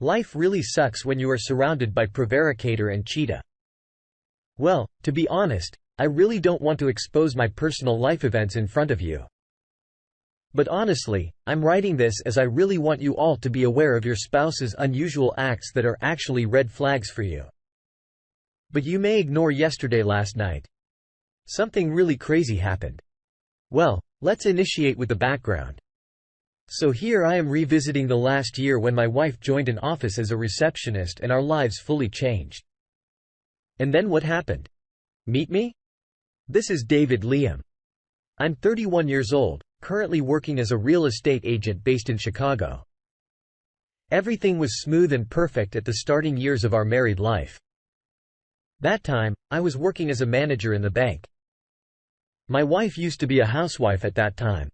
Life really sucks when you are surrounded by prevaricator and cheetah. Well, to be honest, I really don't want to expose my personal life events in front of you. But honestly, I'm writing this as I really want you all to be aware of your spouse's unusual acts that are actually red flags for you. But you may ignore last night. Something really crazy happened. Well, let's initiate with the background. So here I am revisiting the last year when my wife joined an office as a receptionist and our lives fully changed. And then what happened? Meet me? This is David Liam. I'm 31 years old, currently working as a real estate agent based in Chicago. Everything was smooth and perfect at the starting years of our married life. That time, I was working as a manager in the bank. My wife used to be a housewife at that time.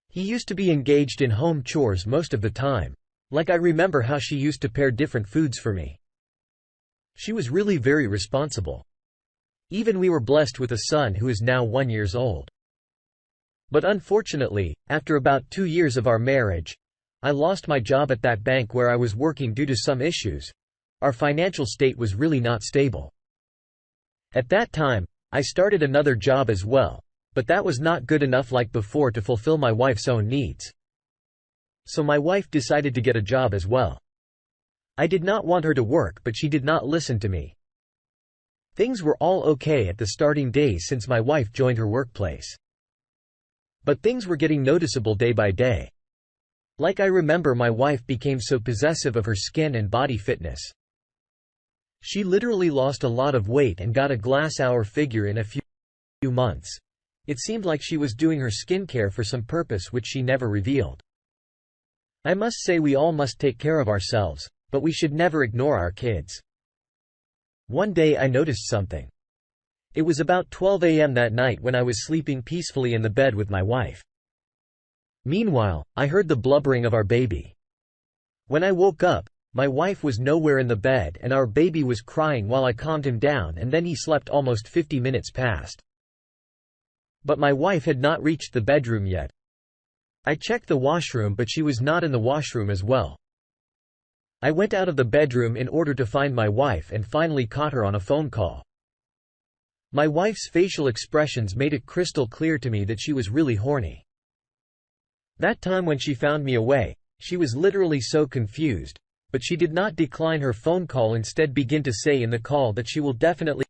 He used to be engaged in home chores most of the time. Like I remember how she used to pair different foods for me. She was really very responsible. Even we were blessed with a son who is now 1 year old. But unfortunately, after about 2 years of our marriage, I lost my job at that bank where I was working due to some issues. Our financial state was really not stable. At that time, I started another job as well, but that was not good enough like before to fulfill my wife's own needs. So my wife decided to get a job as well. I did not want her to work, but she did not listen to me. Things were all okay at the starting days since my wife joined her workplace. But things were getting noticeable day by day. Like I remember my wife became so possessive of her skin and body fitness. She literally lost a lot of weight and got a glass-hour figure in a few months. It seemed like she was doing her skincare for some purpose which she never revealed. I must say we all must take care of ourselves, but we should never ignore our kids. One day I noticed something. It was about 12 a.m. that night when I was sleeping peacefully in the bed with my wife. Meanwhile, I heard the blubbering of our baby. When I woke up, my wife was nowhere in the bed and our baby was crying while I calmed him down, and then he slept almost 50 minutes past. But my wife had not reached the bedroom yet. I checked the washroom, but she was not in the washroom as well. I went out of the bedroom in order to find my wife and finally caught her on a phone call. My wife's facial expressions made it crystal clear to me that she was really horny. That time when she found me away, she was literally so confused, but she did not decline her phone call, instead began to say in the call that she will definitely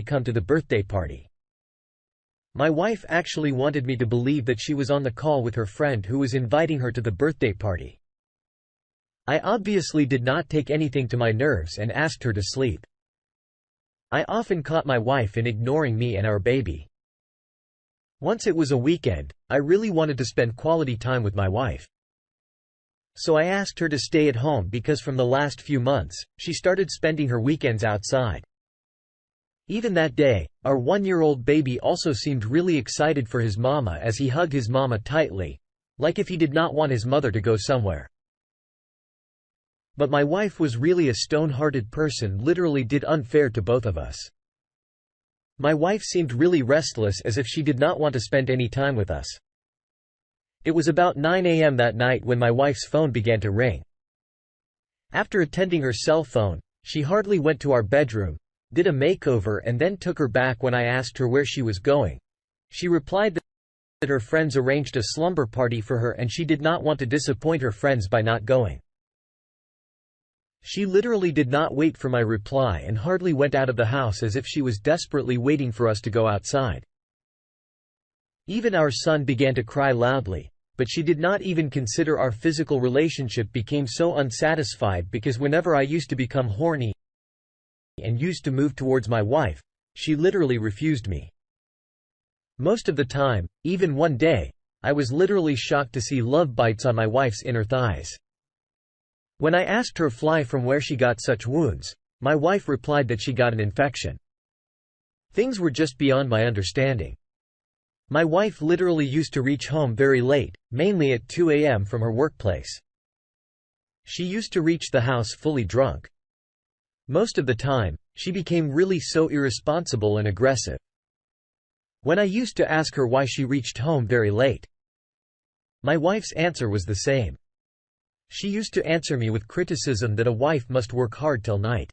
come to the birthday party. My wife actually wanted me to believe that she was on the call with her friend who was inviting her to the birthday party. I obviously did not take anything to my nerves and asked her to sleep. I often caught my wife in ignoring me and our baby. Once it was a weekend, I really wanted to spend quality time with my wife. So I asked her to stay at home because from the last few months, she started spending her weekends outside. Even that day, our 1-year-old baby also seemed really excited for his mama as he hugged his mama tightly, like if he did not want his mother to go somewhere. But my wife was really a stone-hearted person, literally did unfair to both of us. My wife seemed really restless, as if she did not want to spend any time with us. It was about 9 a.m. that night when my wife's phone began to ring. After attending her cell phone, she hardly went to our bedroom, did a makeover and then took her back. When I asked her where she was going, she replied that her friends arranged a slumber party for her and she did not want to disappoint her friends by not going. She literally did not wait for my reply and hardly went out of the house, as if she was desperately waiting for us to go outside. Even our son began to cry loudly, but she did not even consider our physical relationship. Became so unsatisfied because whenever I used to become horny and used to move towards my wife, she literally refused me. Most of the time, even one day, I was literally shocked to see love bites on my wife's inner thighs. When I asked her from where she got such wounds, my wife replied that she got an infection. Things were just beyond my understanding. My wife literally used to reach home very late, mainly at 2 a.m. from her workplace. She used to reach the house fully drunk. Most of the time, she became really so irresponsible and aggressive. When I used to ask her why she reached home very late, my wife's answer was the same. She used to answer me with criticism that a wife must work hard till night.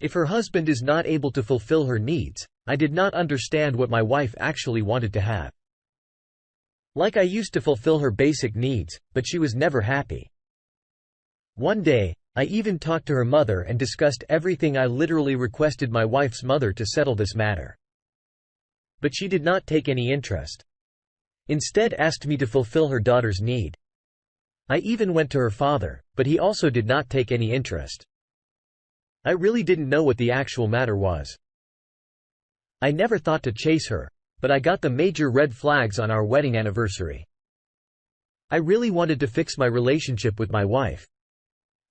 If her husband is not able to fulfill her needs, I did not understand what my wife actually wanted to have. Like I used to fulfill her basic needs, but she was never happy. One day, I even talked to her mother and discussed everything. I literally requested my wife's mother to settle this matter. But she did not take any interest. Instead asked me to fulfill her daughter's need. I even went to her father, but he also did not take any interest. I really didn't know what the actual matter was. I never thought to chase her, but I got the major red flags on our wedding anniversary. I really wanted to fix my relationship with my wife.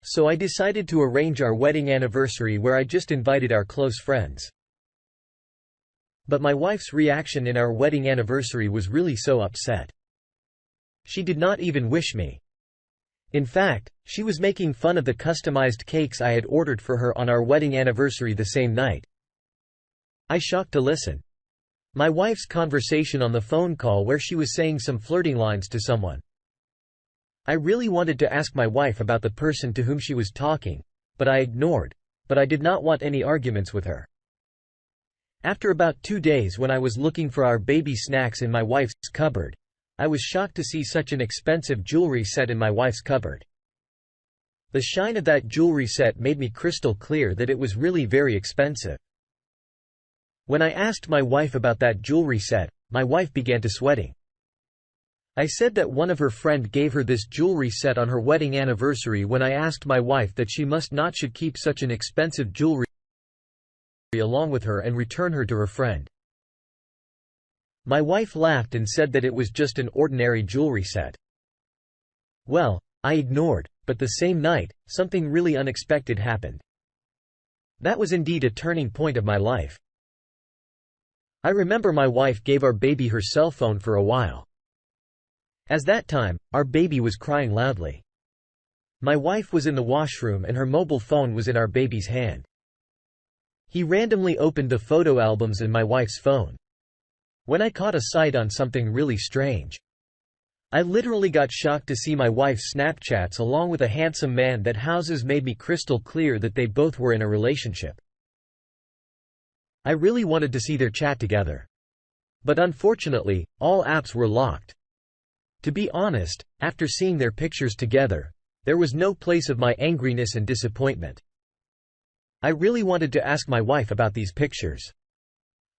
So I decided to arrange our wedding anniversary where I just invited our close friends. But my wife's reaction in our wedding anniversary was really so upset. She did not even wish me. In fact, she was making fun of the customized cakes I had ordered for her on our wedding anniversary the same night. I shocked to listen. My wife's conversation on the phone call where she was saying some flirting lines to someone. I really wanted to ask my wife about the person to whom she was talking, but I ignored. But I did not want any arguments with her. After about 2 days, when I was looking for our baby snacks in my wife's cupboard, I was shocked to see such an expensive jewelry set in my wife's cupboard. The shine of that jewelry set made me crystal clear that it was really very expensive. When I asked my wife about that jewelry set, my wife began to sweating. I said that one of her friend gave her this jewelry set on her wedding anniversary when I asked my wife that she should keep such an expensive jewelry along with her and return her to her friend. My wife laughed and said that it was just an ordinary jewelry set. Well, I ignored, but the same night, something really unexpected happened. That was indeed a turning point of my life. I remember my wife gave our baby her cell phone for a while. As that time, our baby was crying loudly. My wife was in the washroom and her mobile phone was in our baby's hand. He randomly opened the photo albums in my wife's phone. When I caught a sight on something really strange. I literally got shocked to see my wife's Snapchats along with a handsome man that houses made me crystal clear that they both were in a relationship. I really wanted to see their chat together. But unfortunately, all apps were locked. To be honest, after seeing their pictures together, there was no place of my angriness and disappointment. I really wanted to ask my wife about these pictures.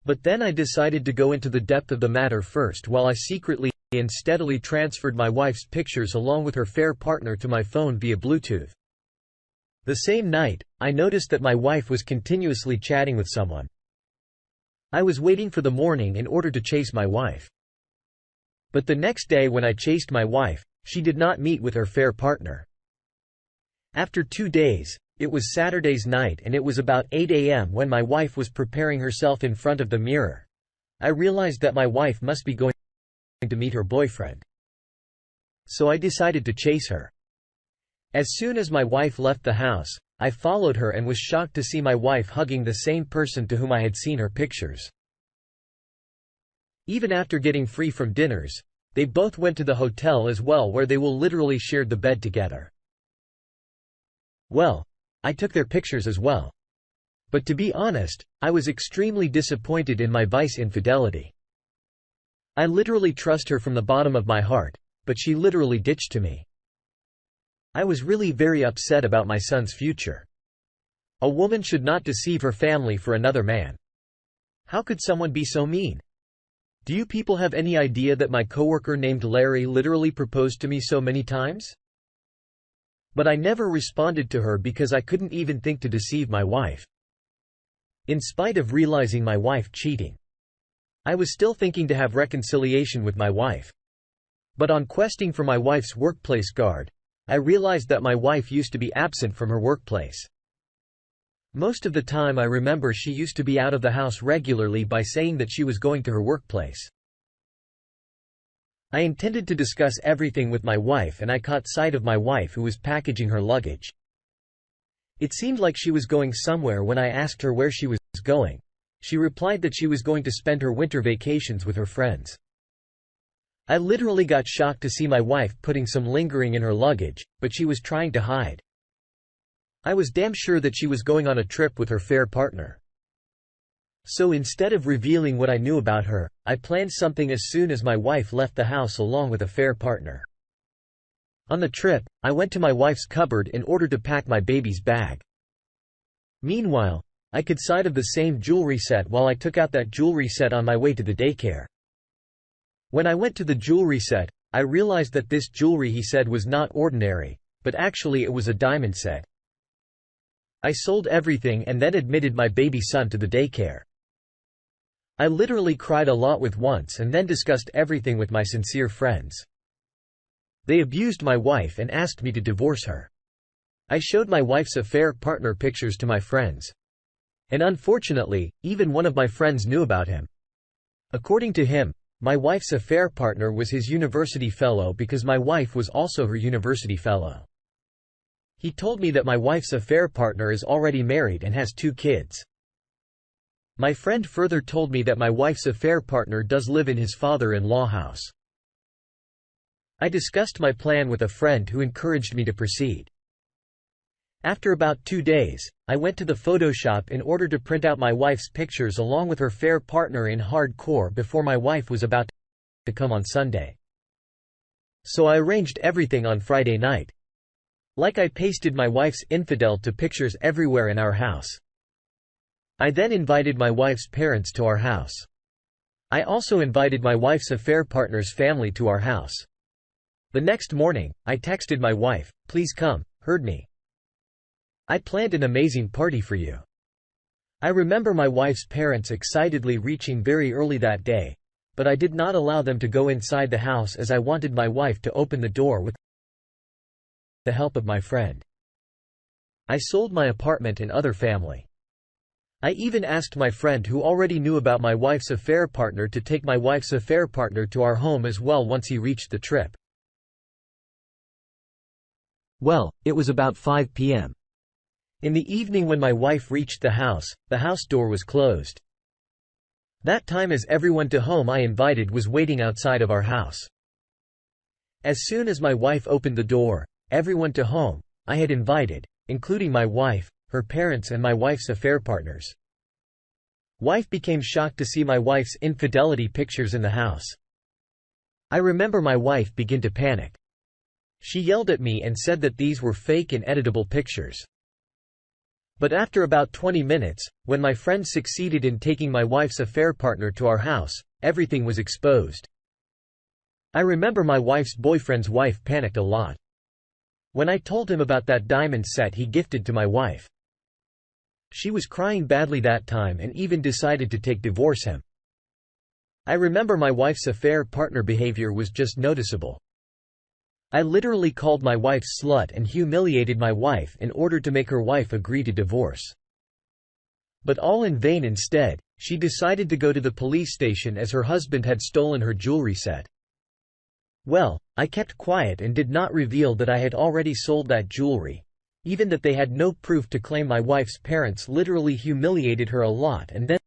But then I decided to go into the depth of the matter first while I secretly and steadily transferred my wife's pictures along with her fair partner to my phone via Bluetooth. The same night, I noticed that my wife was continuously chatting with someone. I was waiting for the morning in order to chase my wife. But the next day when I chased my wife, she did not meet with her fair partner. After 2 days, it was Saturday's night and it was about 8 a.m. when my wife was preparing herself in front of the mirror. I realized that my wife must be going to meet her boyfriend. So I decided to chase her. As soon as my wife left the house, I followed her and was shocked to see my wife hugging the same person to whom I had seen her pictures. Even after getting free from dinners, they both went to the hotel as well where they will literally shared the bed together. Well, I took their pictures as well. But to be honest, I was extremely disappointed in my wife's infidelity. I literally trust her from the bottom of my heart, but she literally ditched to me. I was really very upset about my son's future. A woman should not deceive her family for another man. How could someone be so mean? Do you people have any idea that my coworker named Larry literally proposed to me so many times? But I never responded to her because I couldn't even think to deceive my wife. In spite of realizing my wife cheating, I was still thinking to have reconciliation with my wife. But on questing for my wife's workplace guard, I realized that my wife used to be absent from her workplace. Most of the time I remember she used to be out of the house regularly by saying that she was going to her workplace. I intended to discuss everything with my wife and I caught sight of my wife who was packaging her luggage. It seemed like she was going somewhere when I asked her where she was going. She replied that she was going to spend her winter vacations with her friends. I literally got shocked to see my wife putting some lingering in her luggage, but she was trying to hide. I was damn sure that she was going on a trip with her fair partner. So instead of revealing what I knew about her, I planned something as soon as my wife left the house along with a fair partner. On the trip, I went to my wife's cupboard in order to pack my baby's bag. Meanwhile, I could sight of the same jewelry set while I took out that jewelry set on my way to the daycare. When I went to the jewelry set, I realized that this jewelry he said was not ordinary, but actually it was a diamond set. I sold everything and then admitted my baby son to the daycare. I literally cried a lot with once and then discussed everything with my sincere friends. They abused my wife and asked me to divorce her. I showed my wife's affair partner pictures to my friends. And unfortunately, even one of my friends knew about him. According to him, my wife's affair partner was his university fellow because my wife was also her university fellow. He told me that my wife's affair partner is already married and has 2 kids. My friend further told me that my wife's affair partner does live in his father-in-law house. I discussed my plan with a friend who encouraged me to proceed. After about 2 days, I went to the Photoshop in order to print out my wife's pictures along with her fair partner in hardcore before my wife was about to come on Sunday. So I arranged everything on Friday night. Like I pasted my wife's infidel to pictures everywhere in our house. I then invited my wife's parents to our house. I also invited my wife's affair partner's family to our house. The next morning, I texted my wife, "Please come, heard me. I planned an amazing party for you." I remember my wife's parents excitedly reaching very early that day, but I did not allow them to go inside the house as I wanted my wife to open the door with the help of my friend. I sold my apartment and other family. I even asked my friend who already knew about my wife's affair partner to take my wife's affair partner to our home as well once he reached the trip. Well, it was about 5 p.m. In the evening when my wife reached the house door was closed. That time as everyone to whom I invited was waiting outside of our house. As soon as my wife opened the door, everyone to whom I had invited, including my wife, her parents and my wife's affair partners. Wife became shocked to see my wife's infidelity pictures in the house. I remember my wife began to panic. She yelled at me and said that these were fake and editable pictures. But after about 20 minutes, when my friend succeeded in taking my wife's affair partner to our house, everything was exposed. I remember my wife's boyfriend's wife panicked a lot. When I told him about that diamond set he gifted to my wife. She was crying badly that time and even decided to divorce him. I remember my wife's affair partner behavior was just noticeable. I literally called my wife slut and humiliated my wife in order to make her wife agree to divorce. But all in vain. Instead, she decided to go to the police station as her husband had stolen her jewelry set. Well, I kept quiet and did not reveal that I had already sold that jewelry, even that they had no proof to claim my wife's parents literally humiliated her a lot and then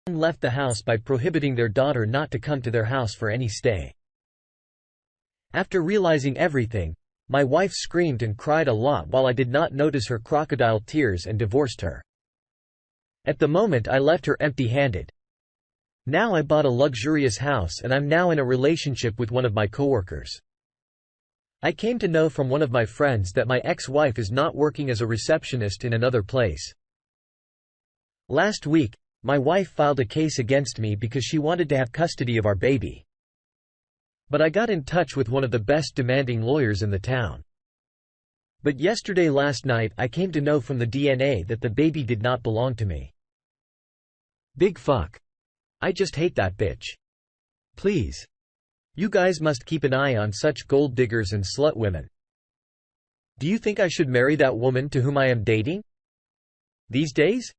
left the house by prohibiting their daughter not to come to their house for any stay. After realizing everything, my wife screamed and cried a lot while I did not notice her crocodile tears and divorced her. At the moment I left her empty-handed. Now I bought a luxurious house and I'm now in a relationship with one of my coworkers. I came to know from one of my friends that my ex-wife is not working as a receptionist in another place. Last week, my wife filed a case against me because she wanted to have custody of our baby. But I got in touch with one of the best demanding lawyers in the town. But last night I came to know from the DNA that the baby did not belong to me. Big fuck. I just hate that bitch. Please. You guys must keep an eye on such gold diggers and slut women. Do you think I should marry that woman to whom I am dating? These days?